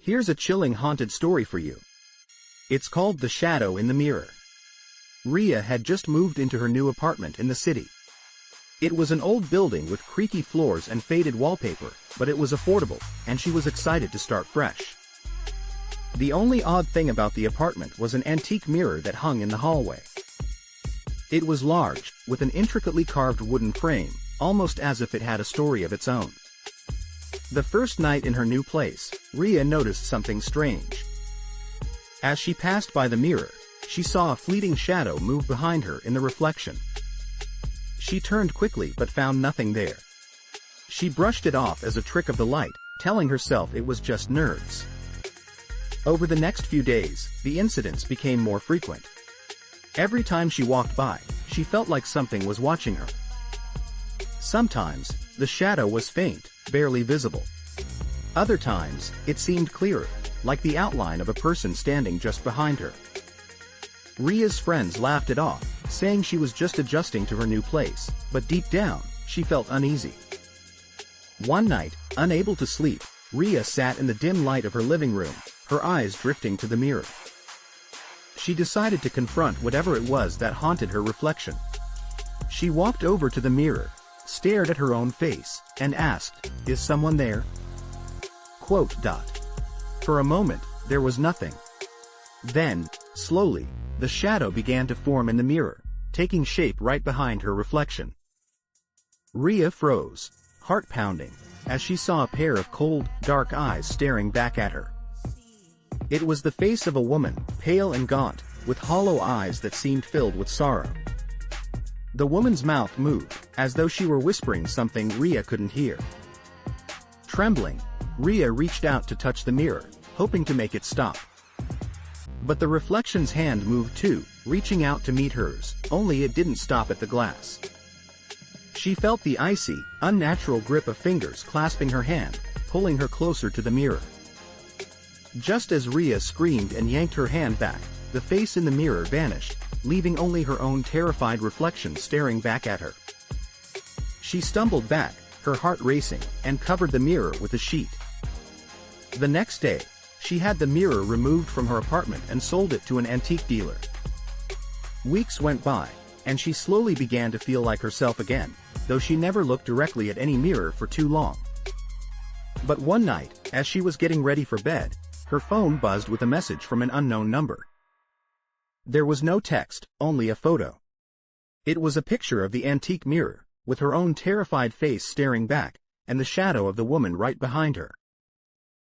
Here's a chilling haunted story for you. It's called The Shadow in the Mirror. Riya had just moved into her new apartment in the city. It was an old building with creaky floors and faded wallpaper, but it was affordable, and she was excited to start fresh. The only odd thing about the apartment was an antique mirror that hung in the hallway. It was large, with an intricately carved wooden frame, almost as if it had a story of its own. The first night in her new place, Riya noticed something strange. As she passed by the mirror, she saw a fleeting shadow move behind her in the reflection. She turned quickly but found nothing there. She brushed it off as a trick of the light, telling herself it was just nerves. Over the next few days, the incidents became more frequent. Every time she walked by, she felt like something was watching her. Sometimes, the shadow was faint, barely visible. Other times, it seemed clearer, like the outline of a person standing just behind her. Riya's friends laughed it off, saying she was just adjusting to her new place, but deep down, she felt uneasy. One night, unable to sleep, Riya sat in the dim light of her living room, her eyes drifting to the mirror. She decided to confront whatever it was that haunted her reflection. She walked over to the mirror, stared at her own face, and asked, "Is someone there?" For a moment, there was nothing. Then, slowly, the shadow began to form in the mirror, taking shape right behind her reflection. Riya froze, heart pounding, as she saw a pair of cold, dark eyes staring back at her. It was the face of a woman, pale and gaunt, with hollow eyes that seemed filled with sorrow. The woman's mouth moved, as though she were whispering something Riya couldn't hear. Trembling, Riya reached out to touch the mirror, hoping to make it stop. But the reflection's hand moved too, reaching out to meet hers, only it didn't stop at the glass. She felt the icy, unnatural grip of fingers clasping her hand, pulling her closer to the mirror. Just as Riya screamed and yanked her hand back, the face in the mirror vanished, leaving only her own terrified reflection staring back at her. She stumbled back, her heart racing, and covered the mirror with a sheet. The next day, she had the mirror removed from her apartment and sold it to an antique dealer. Weeks went by, and she slowly began to feel like herself again, though she never looked directly at any mirror for too long. But one night, as she was getting ready for bed, her phone buzzed with a message from an unknown number. There was no text, only a photo. It was a picture of the antique mirror, with her own terrified face staring back, and the shadow of the woman right behind her.